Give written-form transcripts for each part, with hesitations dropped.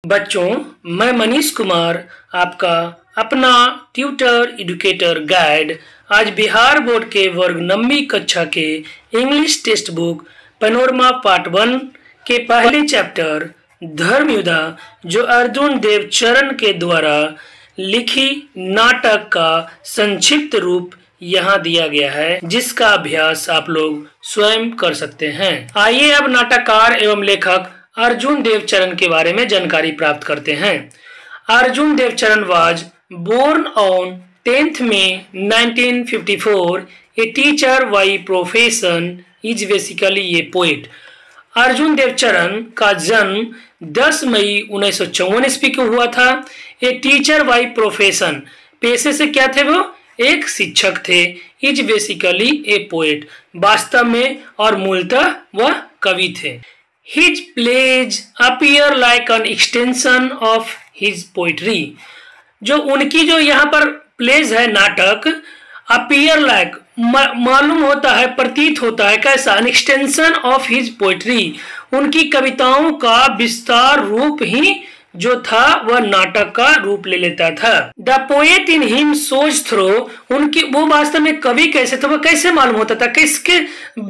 बच्चों, मैं मनीष कुमार आपका अपना ट्यूटर एजुकेटर गाइड आज बिहार बोर्ड के वर्ग 9वीं कक्षा के English text book panorama part 1 के पहले चैप्टर धर्मयुद्ध जो अर्जुन देव चरण के द्वारा लिखी नाटक का संक्षिप्त रूप यहाँ दिया गया है, जिसका अभ्यास आप लोग स्वयं कर सकते हैं। आइए अब नाटककार एवं लेखक अर्जुन देव चरण के बारे में जानकारी प्राप्त करते हैं। Arjun Dev Charan was born on 10th May 1954, a teacher by profession, is basically a poet। Arjun Dev Charan का जन्म 10 मई 1954 ईस्वी को हुआ था। ए टीचर बाय प्रोफेशन, पेशे से क्या थे वो? एक शिक्षक थे। इज बेसिकली ए पोएट, वास्तव में और मूलतः वह कवि थे। His plays appear like an extension of his poetry। जो उनकी जो यहाँ पर प्लेज है नाटक, appear like मालूम होता है, प्रतीत होता है कैसा? an extension of his poetry। उनकी कविताओं का विस्तार रूप ही जो था वह नाटक का रूप ले लेता था। The poet in him shows through, उनकी वो वास्तव में कवि कैसे थे, वो कैसे मालूम होता था, किसके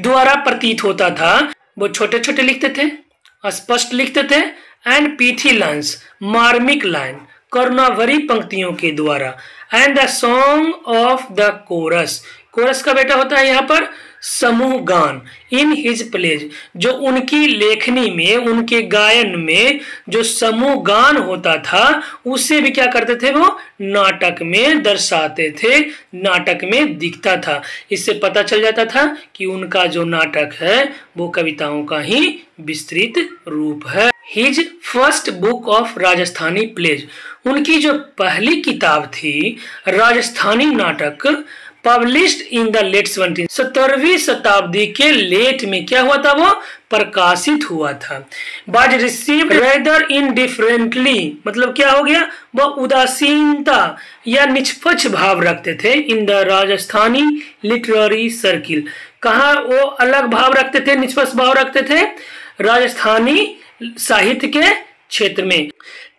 द्वारा प्रतीत होता था? वो छोटे छोटे लिखते थे, स्पष्ट लिखते थे, एंड पीथी लाइन्स, मार्मिक लाइन, करुणाभरी पंक्तियों के द्वारा, and the song of the chorus, chorus का बेटा होता है यहाँ पर समूह गान। इन हिज प्लेज, जो उनकी लेखनी में, उनके गायन में जो समूह गान होता था, उसे भी क्या करते थे? वो नाटक में दर्शाते थे, नाटक में दिखता था। इससे पता चल जाता था कि उनका जो नाटक है वो कविताओं का ही विस्तृत रूप है। His first book of Rajasthani plays, उनकी जो पहली किताब थी राजस्थानी नाटक, पब्लिश्ड इन द लेट 17वीं शताब्दी के लेट में क्या हुआ था? वो प्रकाशित हुआ था। वाज रिसीव्ड रेदर इनडिफरेंटली, मतलब क्या हो गया? वह उदासीनता या निष्पक्ष भाव रखते थे। In the Rajasthani literary circle, कहाँ वो अलग भाव रखते थे, निष्पक्ष भाव रखते थे? राजस्थानी साहित्य के क्षेत्र में।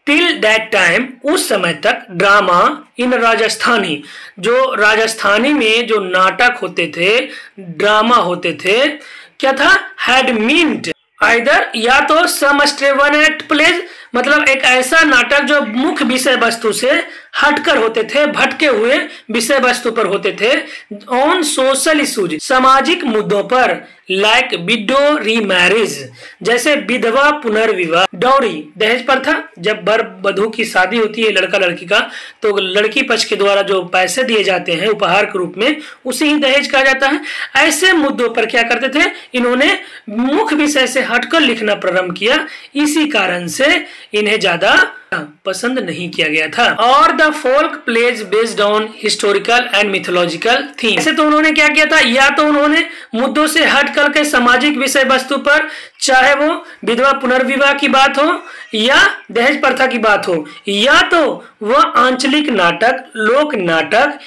टिल दैट टाइम, उस समय तक ड्रामा इन राजस्थानी, जो राजस्थानी में जो नाटक होते थे, ड्रामा होते थे, क्या था? हैड मीन्ड आइदर, या तो सम स्ट्रेवनेट प्लेज, मतलब एक ऐसा नाटक जो मुख्य विषय वस्तु से हटकर होते थे, भटके हुए विषय वस्तु पर होते थे। ऑन सोशल इश्यूज, सामाजिक मुद्दों पर, लाइक विडो रीमैरिज, जैसे विधवा पुनर्विवाह, डॉरी दहेज प्रथा, जब वर वधू की शादी होती है लड़का लड़की का, तो लड़की पक्ष के द्वारा जो पैसे दिए जाते हैं उपहार के रूप में, उसे ही दहेज कहा जाता है। ऐसे मुद्दों पर क्या करते थे? इन्होंने मुख्य विषय से हटकर लिखना प्रारंभ किया। इसी कारण से इन्हें ज्यादा पसंद नहीं किया गया था। और the folk plays based on historical and mythological theme, ऐसे तो उन्होंने क्या किया था? या तो उन्होंने मुद्दों से हट करके सामाजिक विषय वस्तु पर, चाहे वो विधवा पुनर्विवाह की बात हो या दहेज प्रथा की बात हो, या तो वह आंचलिक नाटक, लोक नाटक,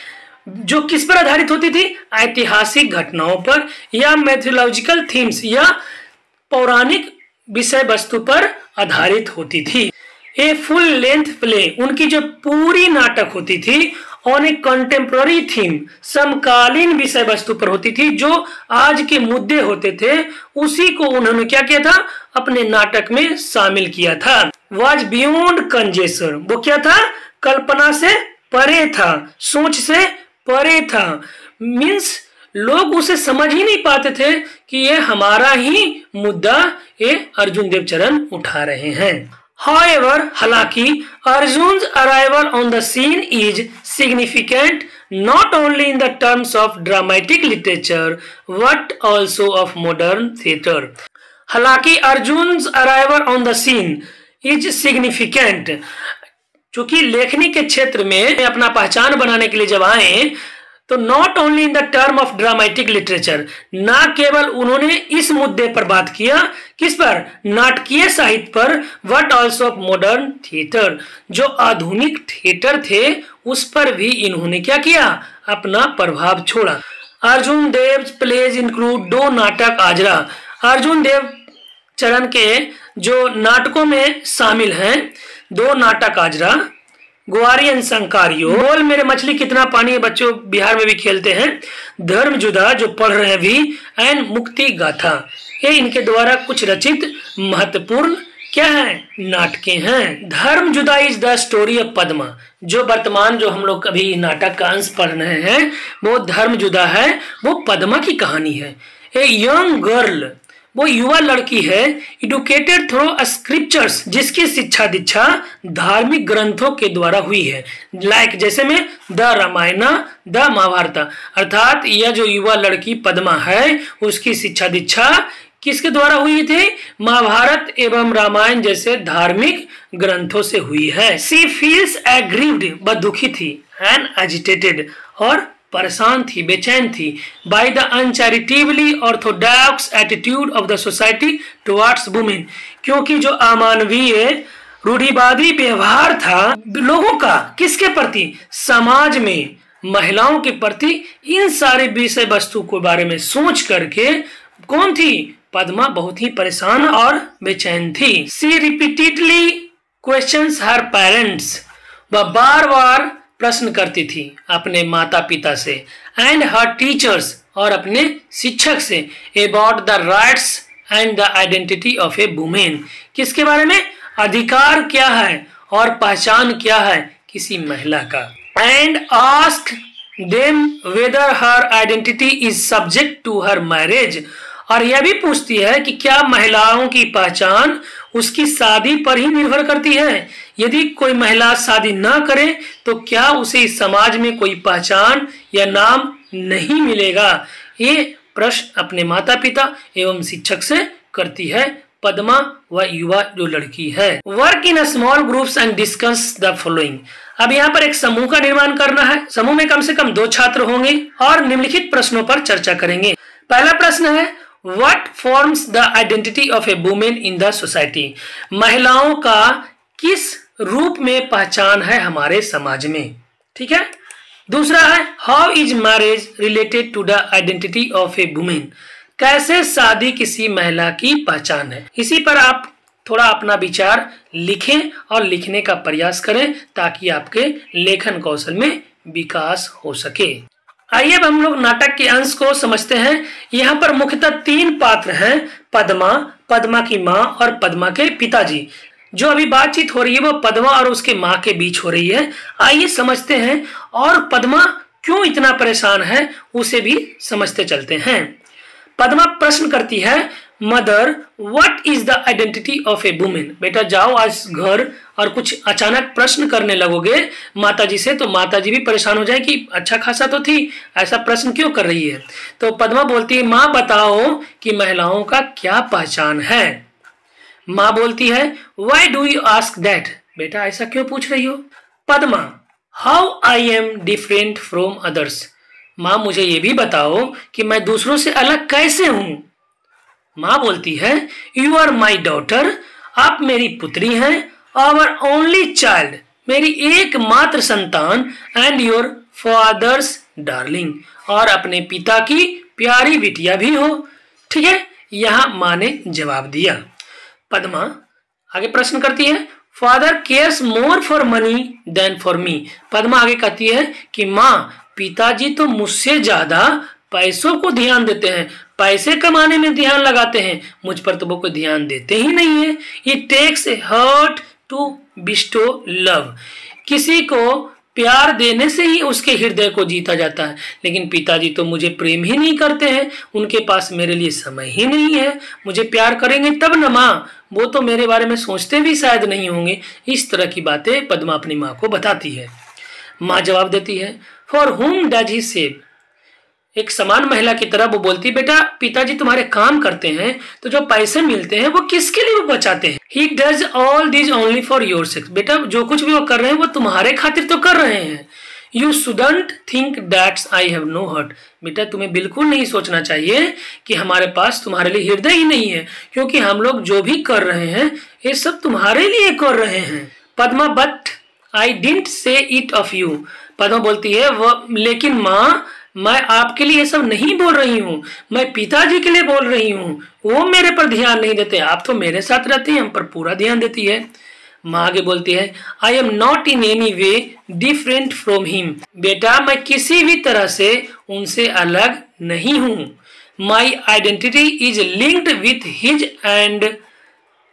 जो किस पर आधारित होती थी? ऐतिहासिक घटनाओं पर, या मैथोलॉजिकल थीम्स, या पौराणिक विषय वस्तु पर आधारित होती थी। ए फुल लेंथ प्ले, उनकी जो पूरी नाटक होती थी ऑन ए कंटेम्प्रेरी थीम, समकालीन विषय वस्तु पर होती थी, जो आज के मुद्दे होते थे उसी को उन्होंने क्या किया था? अपने नाटक में शामिल किया था। वाज बियॉन्ड कंजेशन, वो क्या था? कल्पना से परे था, सोच से परे था। मीन्स लोग उसे समझ ही नहीं पाते थे कि ये हमारा ही मुद्दा ये अर्जुन देव चरण उठा रहे हैं। However, हालांकि Arjun's arrival on the scene is significant not only in the terms of dramatic literature but also of modern theatre। हालांकि Arjun's arrival on the scene is significant, चूंकि लेखनी के क्षेत्र में अपना पहचान बनाने के लिए जब आए, तो not only in the term of dramatic literature, ना केवल उन्होंने इस मुद्दे पर बात किया, किस पर? नाटकीय साहित्य पर, but also of modern theatre, जो आधुनिक थिएटर थे उस पर भी इन्होंने क्या किया? अपना प्रभाव छोड़ा। अर्जुन देव प्लेज इंक्लूड 2 नाटक आजरा, अर्जुन देव चरण के जो नाटकों में शामिल हैं, दो नाटा काजरा, ग्वारियन संकारियो, बोल मेरे मछली कितना पानी है, बच्चों बिहार में भी खेलते हैं, धर्म जुदा जो पढ़ रहे हैं भी, एंड मुक्ति गाथा, ये इनके द्वारा कुछ रचित महत्वपूर्ण क्या है, नाटकें हैं। धर्म जुदा is the story of Padma, जो वर्तमान जो हम लोग अभी नाटक का अंश पढ़ रहे हैं वो धर्म जुदा है, वो पद्मा की कहानी है। ए यंग गर्ल, वो युवा लड़की है, एडुकेटेड थ्रू स्क्रिप्चर्स, जिसकी शिक्षा दीक्षा धार्मिक ग्रंथों के द्वारा हुई है, लाइक जैसे में द रामायण, द महाभारत, अर्थात यह जो युवा लड़की पद्मा है उसकी शिक्षा दीक्षा किसके द्वारा हुई थी, महाभारत एवं रामायण जैसे धार्मिक ग्रंथों से हुई है। सी फील्स एग्रीव्ड, वह दुखी थी, एंड एजिटेटेड, और परेशान थी, बेचैन थी, by the uncharitably orthodox attitude of the society towards women, क्योंकि जो अमानवीय रूढ़िवादी व्यवहार था लोगों का किसके प्रति, समाज में महिलाओं के प्रति, इन सारे विषय वस्तु के बारे में सोच करके कौन थी, पद्मा बहुत ही परेशान और बेचैन थी। सी रिपीटेडली क्वेश्चंस हर पेरेंट्स, वह बार बार प्रश्न करती थी अपने माता पिता से, एंड हर टीचर्स, और अपने शिक्षक से, about the rights and the identity of a women, किसके बारे में, अधिकार क्या है और पहचान क्या है किसी महिला का, and ask them whether her identity is subject to her marriage, और यह भी पूछती है कि क्या महिलाओं की पहचान उसकी शादी पर ही निर्भर करती है, यदि कोई महिला शादी ना करे तो क्या उसे इस समाज में कोई पहचान या नाम नहीं मिलेगा। ये प्रश्न अपने माता पिता एवं शिक्षक से करती है पद्मा, वह युवा जो लड़की है। Work in small groups and discuss the following, अब यहाँ पर एक समूह का निर्माण करना है, समूह में कम से कम 2 छात्र होंगे और निम्नलिखित प्रश्नों पर चर्चा करेंगे। पहला प्रश्न है, What forms the identity of a woman in the society? महिलाओं का किस रूप में पहचान है हमारे समाज में, ठीक है। दूसरा है, How is marriage related to the identity of a woman? कैसे शादी किसी महिला की पहचान है। इसी पर आप थोड़ा अपना विचार लिखें और लिखने का प्रयास करें ताकि आपके लेखन कौशल में विकास हो सके। आइए अब हम लोग नाटक के अंश को समझते हैं। यहाँ पर मुख्यतः 3 पात्र हैं, पद्मा, पद्मा की माँ और पद्मा के पिताजी। जो अभी बातचीत हो रही है वो पद्मा और उसके माँ के बीच हो रही है। आइए समझते हैं, और पद्मा क्यों इतना परेशान है उसे भी समझते चलते हैं। पद्मा प्रश्न करती है, mother what is the identity of a women. बेटा जाओ आज घर और कुछ अचानक प्रश्न करने लगोगे माताजी से तो माताजी भी परेशान हो जाए कि अच्छा खासा तो थी, ऐसा प्रश्न क्यों कर रही है। तो पद्मा बोलती है, माँ बताओ कि महिलाओं का क्या पहचान है। माँ बोलती है, why do you ask that, बेटा ऐसा क्यों पूछ रही हो। Padma, how I am different from others, माँ मुझे ये भी बताओ कि मैं दूसरों से अलग कैसे हूं। माँ बोलती है, यू आर माई डॉटर, आप मेरी पुत्री हैं, आवर ओनली चाइल्ड, मेरी एकमात्र संतान, एंड योर फादर्स डार्लिंग, और अपने पिता की प्यारी बिटिया भी हो। ठीक है, यहाँ माँ ने जवाब दिया। पद्मा आगे प्रश्न करती है, father cares more for money than for me. Padma आगे कहती है कि माँ पिताजी तो मुझसे ज्यादा पैसों को ध्यान देते हैं, पैसे कमाने में ध्यान लगाते हैं, मुझ पर तो वो कोई ध्यान देते ही नहीं है। It takes a heart to bestow love, किसी को प्यार देने से ही उसके हृदय को जीता जाता है, लेकिन पिताजी तो मुझे प्रेम ही नहीं करते हैं, उनके पास मेरे लिए समय ही नहीं है, मुझे प्यार करेंगे तब न माँ, वो तो मेरे बारे में सोचते भी शायद नहीं होंगे। इस तरह की बातें पद्मा अपनी माँ को बताती है। माँ जवाब देती है, फॉर हुम डज ही सेव, एक समान महिला की तरह वो बोलती, बेटा पिताजी तुम्हारे काम करते हैं तो जो पैसे मिलते हैं वो किसके लिए वो बचाते हैं। He does all this only for your sex, बेटा जो कुछ भी वो कर रहे हैं वो तुम्हारे खातिर तो कर रहे हैं। You shouldn't think that's I have no heart, बेटा तुम्हें बिल्कुल नहीं सोचना चाहिए कि हमारे पास तुम्हारे लिए हृदय ही नहीं है, क्योंकि हम लोग जो भी कर रहे हैं ये सब तुम्हारे लिए कर रहे हैं। Padma, but I didn't say it of you. Padma बोलती है, वो लेकिन माँ मैं आपके लिए ये सब नहीं बोल रही हूँ, मैं पिताजी के लिए बोल रही हूँ, वो मेरे पर ध्यान नहीं देते, आप तो मेरे साथ रहती हैं, हम पर पूरा ध्यान देती है। माँ आगे बोलती है I am not in any way different from him. बेटा मैं किसी भी तरह से उनसे अलग नहीं हूँ। My identity is linked with his and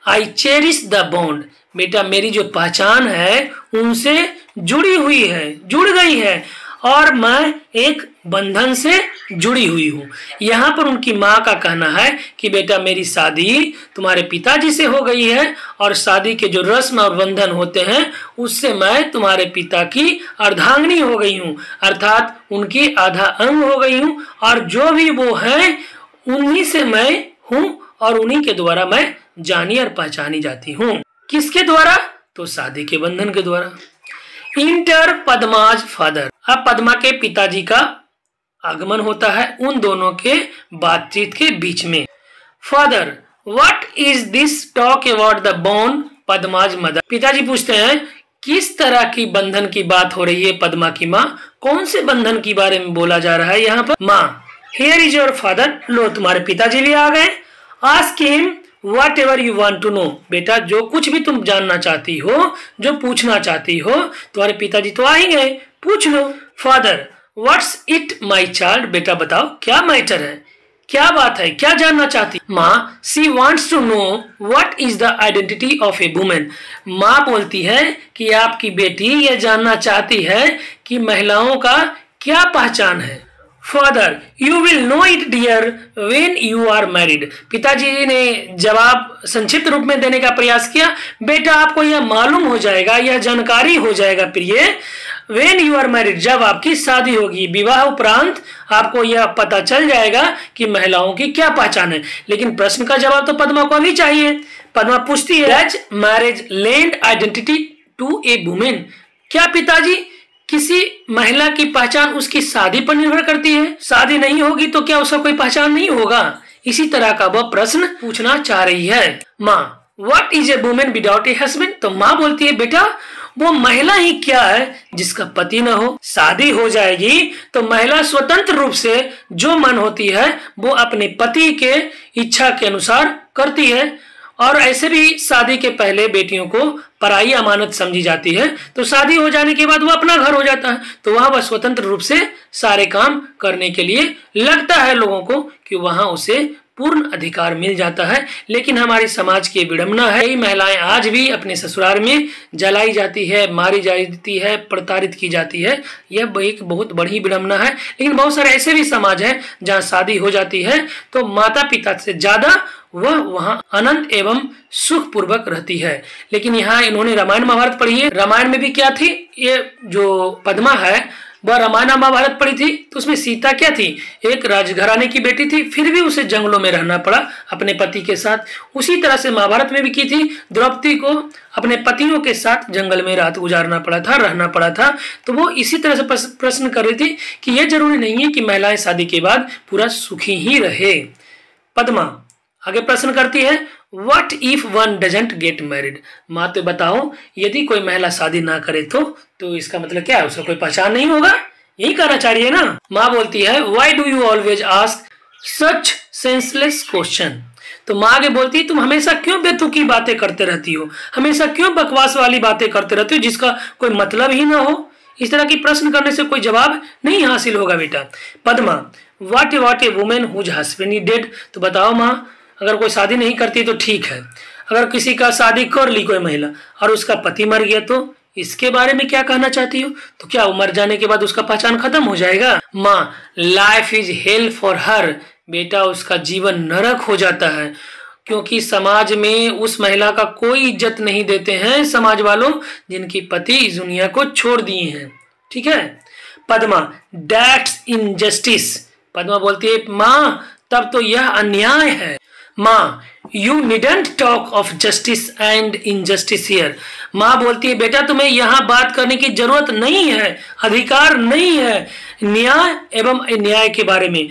I cherish the bond. बेटा मेरी जो पहचान है उनसे जुड़ी हुई है, जुड़ गई है और मैं एक बंधन से जुड़ी हुई हूँ। यहाँ पर उनकी माँ का कहना है कि बेटा मेरी शादी तुम्हारे पिताजी से हो गई है और शादी के जो रस्म और बंधन होते हैं उससे मैं तुम्हारे पिता की अर्धांगिनी हो गई हूँ, अर्थात उनकी आधा अंग हो गई हूँ और जो भी वो है उन्हीं से मैं हूँ और उन्हीं के द्वारा मैं जानी और पहचानी जाती हूँ। किसके द्वारा? तो शादी के बंधन के द्वारा। Enter Padma's father. अब पद्मा के पिताजी का आगमन होता है उन दोनों के बातचीत के बीच में। Father what is this talk about the bond Padma's mother. पिताजी पूछते हैं किस तरह की बंधन की बात हो रही है पद्मा की माँ, कौन से बंधन के बारे में बोला जा रहा है यहाँ पर। माँ हियर इज योर फादर। लो तुम्हारे पिताजी भी आ गए। Ask him whatever you want to know. बेटा जो कुछ भी तुम जानना चाहती हो, जो पूछना चाहती हो, तुम्हारे पिताजी तो आ ही गए, पूछ लो। Father what's it my child. बेटा बताओ क्या मैटर है, क्या बात है, क्या जानना चाहती। माँ she wants to know what is the identity of a women. माँ बोलती है कि आपकी बेटी यह जानना चाहती है कि महिलाओं का क्या पहचान है। Father you will know it dear when you are married. पिताजी ने जवाब संक्षिप्त रूप में देने का प्रयास किया। बेटा आपको यह मालूम हो जाएगा, यह जानकारी हो जाएगा प्रिय, व्हेन यू आर मैरिड, जब आपकी शादी होगी, विवाह उपरांत आपको यह पता चल जाएगा कि महिलाओं की क्या पहचान है। लेकिन प्रश्न का जवाब तो पद्मा को अभी चाहिए। पद्मा पूछती है does marriage lend identity to a women. क्या पिताजी किसी महिला की पहचान उसकी शादी पर निर्भर करती है? शादी नहीं होगी तो क्या उसका कोई पहचान नहीं होगा? इसी तरह का वह प्रश्न पूछना चाह रही है। माँ what is a women without a husband. तो माँ बोलती है बेटा वो महिला ही क्या है जिसका पति न हो। शादी हो जाएगी तो महिला स्वतंत्र रूप से जो मन होती है वो अपने पति के इच्छा के अनुसार करती है और ऐसे भी शादी के पहले बेटियों को पराई अमानत समझी जाती है, तो शादी हो जाने के बाद वो अपना घर हो जाता है तो वहां वह स्वतंत्र रूप से सारे काम करने के लिए लगता है लोगों को कि वहां उसे पूर्ण अधिकार मिल जाता है। लेकिन हमारी समाज की विडंबना है, कई महिलाएं आज भी अपने ससुराल में जलाई जाती है, मारी जाती है, प्रताड़ित की जाती है। यह एक बहुत बड़ी विडंबना है। लेकिन बहुत सारे ऐसे भी समाज हैं जहां शादी हो जाती है तो माता पिता से ज्यादा वह वहां आनंद एवं सुख पूर्वक रहती है। लेकिन यहाँ इन्होंने रामायण महाभारत पढ़ी है। रामायण में भी क्या थी, ये जो पद्मा है वह रामायण महाभारत पढ़ी थी तो उसमें सीता क्या थी, एक राजघराने की बेटी थी, फिर भी उसे जंगलों में रहना पड़ा अपने पति के साथ। उसी तरह से महाभारत में भी की थी, द्रौपदी को अपने पतियों के साथ जंगल में रात गुजारना पड़ा था, रहना पड़ा था। तो वो इसी तरह से प्रश्न कर रही थी कि यह जरूरी नहीं है कि महिलाएं शादी के बाद पूरा सुखी ही रहे। पद्मा आगे प्रश्न करती है what if one doesn't get married. माँ तो बताओ यदि कोई महिला शादी ना करे तो इसका मतलब क्या है, उसका कोई पहचान नहीं होगा, यही कहना चाह रही है ना। माँ बोलती है why do you always ask such senseless question. तो माँ आगे बोलती है तुम हमेशा क्यों बेतुकी बातें करते रहती हो, हमेशा क्यों बकवास वाली बातें करते रहती हो जिसका कोई मतलब ही ना हो। इस तरह की प्रश्न करने से कोई जवाब नहीं हासिल होगा बेटा। Padma what a women whose husband is dead. तो बताओ माँ अगर कोई शादी नहीं करती तो ठीक है, अगर किसी का शादी कर ली कोई महिला और उसका पति मर गया तो इसके बारे में क्या कहना चाहती हो। तो क्या वो मर जाने के बाद उसका पहचान खत्म हो जाएगा। माँ life is hello for her. बेटा उसका जीवन नरक हो जाता है क्योंकि समाज में उस महिला का कोई इज्जत नहीं देते हैं समाज वालों जिनकी पति इस दुनिया को छोड़ दिए हैं। ठीक है। Padma that's injustice. पद्मा बोलती है माँ तब तो यह अन्याय है। माँ you needn't talk of justice and injustice here. माँ बोलती है बेटा तुम्हें यहाँ बात करने की जरूरत नहीं है, अधिकार नहीं है न्याय एवं अन्याय के बारे में।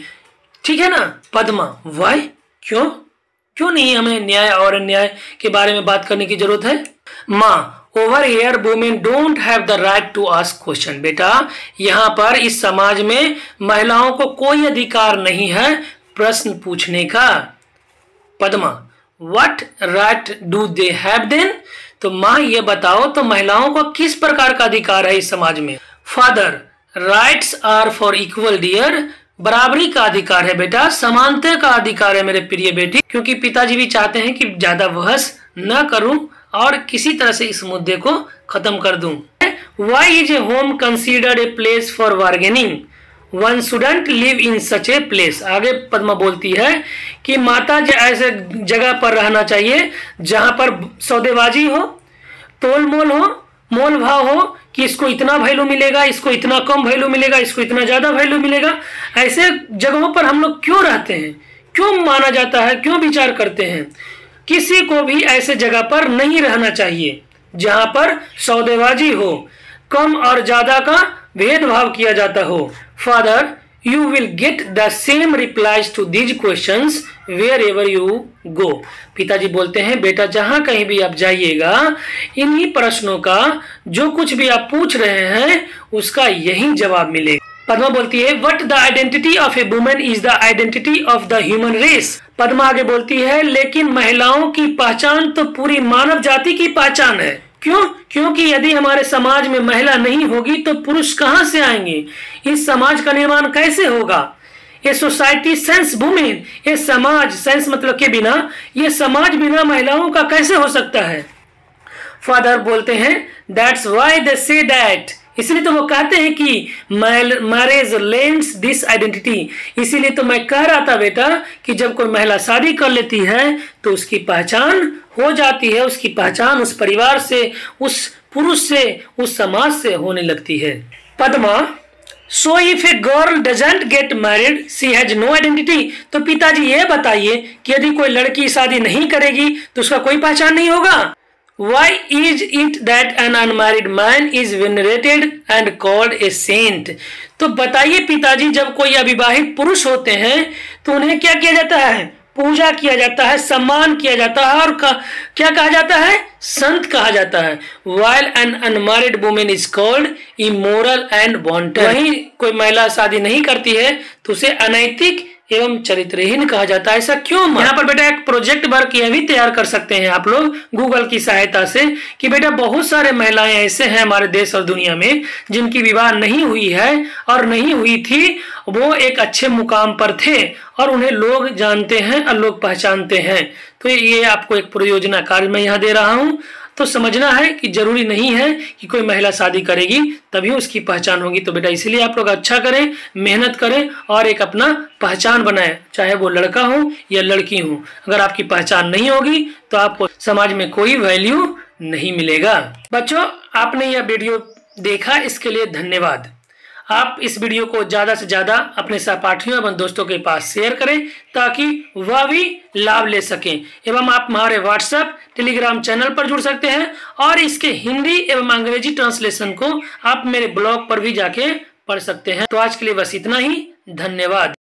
ठीक है ना। पद्मा वाई, क्यों नहीं हमें न्याय और अन्याय के बारे में बात करने की जरूरत है। माँ over here women don't have the right to ask question. बेटा यहाँ पर इस समाज में महिलाओं को कोई अधिकार नहीं है प्रश्न पूछने का। Padma what right do they have then. तो माँ ये बताओ तो महिलाओं को किस प्रकार का अधिकार है इस समाज में? Father, rights are for equal dear, बराबरी का अधिकार है बेटा, समानता का अधिकार है मेरे प्रिय बेटी, क्योंकि पिताजी भी चाहते हैं कि ज्यादा बहस न करूं और किसी तरह से इस मुद्दे को खत्म कर दूं। Why is a home considered a place for bargaining? One shouldn't live in such a place. आगे पद्मा बोलती है कि माता ऐसे जगह पर रहना चाहिए जहां पर सौदेबाजी हो, तोल मोल हो, मोल भाव हो कि इसको इतना वैल्यू मिलेगा, इसको इतना कम वैल्यू मिलेगा, इसको इतना ज्यादा वैल्यू मिलेगा। ऐसे जगहों पर हम लोग क्यों रहते हैं, क्यों माना जाता है, क्यों विचार करते हैं? किसी को भी ऐसे जगह पर नहीं रहना चाहिए जहां पर सौदेबाजी हो, कम और ज्यादा का भेदभाव किया जाता हो। Father, you will get the same replies to these questions wherever you go. पिताजी बोलते हैं बेटा जहां कहीं भी आप जाइएगा इन्हीं प्रश्नों का जो कुछ भी आप पूछ रहे हैं उसका यही जवाब मिलेगा। पद्मा बोलती है what the identity of a woman is the identity of the human race. Padma आगे बोलती है लेकिन महिलाओं की पहचान तो पूरी मानव जाति की पहचान है। क्यों? क्योंकि यदि हमारे समाज में महिला नहीं होगी तो पुरुष कहां से आएंगे? इस समाज का निर्माण कैसे होगा? ये सोसाइटी सेंस वुमेन, ये समाज सेंस मतलब के बिना, ये समाज बिना महिलाओं का कैसे हो सकता है? फादर बोलते हैं that's why they say that, इसलिए तो वो कहते हैं कि मैरिज लेंड्स दिस आइडेंटिटी। इसीलिए तो मैं कह रहा था बेटा कि जब कोई महिला शादी कर लेती है तो उसकी पहचान हो जाती है, उसकी पहचान उस परिवार से, उस पुरुष से, उस समाज से होने लगती है। Padma, so if a girl doesn't get married she has no identity. तो पिताजी ये बताइए कि यदि कोई लड़की शादी नहीं करेगी तो उसका कोई पहचान नहीं होगा। Why is it that an unmarried man is venerated and called a saint? तो बताइए पिताजी जब कोई अविवाहित पुरुष होते हैं तो उन्हें क्या किया जाता है? पूजा किया जाता है, सम्मान किया जाता है और क्या कहा जाता है? संत कहा जाता है। While an unmarried woman is called immoral and wanton. वहीं कोई महिला शादी नहीं करती है तो उसे अनैतिक एवं चरित्रहीन कहा जाता है। ऐसा क्यों? यहाँ पर बेटा एक प्रोजेक्ट वर्क यह भी तैयार कर सकते हैं आप लोग गूगल की सहायता से कि बेटा बहुत सारे महिलाएं ऐसे हैं हमारे देश और दुनिया में जिनकी विवाह नहीं हुई है और नहीं हुई थी, वो एक अच्छे मुकाम पर थे और उन्हें लोग जानते हैं और लोग पहचानते हैं। तो ये आपको एक परियोजना कार्य मैं यहाँ दे रहा हूँ। तो समझना है कि जरूरी नहीं है कि कोई महिला शादी करेगी तभी उसकी पहचान होगी। तो बेटा इसलिए आप लोग अच्छा करें, मेहनत करें और एक अपना पहचान बनाएं, चाहे वो लड़का हो या लड़की हो। अगर आपकी पहचान नहीं होगी तो आपको समाज में कोई वैल्यू नहीं मिलेगा। बच्चों, आपने यह वीडियो देखा, इसके लिए धन्यवाद। आप इस वीडियो को ज्यादा से ज्यादा अपने सहपाठियों एवं दोस्तों के पास शेयर करें ताकि वह भी लाभ ले सकें। एवं आप हमारे व्हाट्सएप, टेलीग्राम चैनल पर जुड़ सकते हैं और इसके हिंदी एवं अंग्रेजी ट्रांसलेशन को आप मेरे ब्लॉग पर भी जाके पढ़ सकते हैं। तो आज के लिए बस इतना ही, धन्यवाद।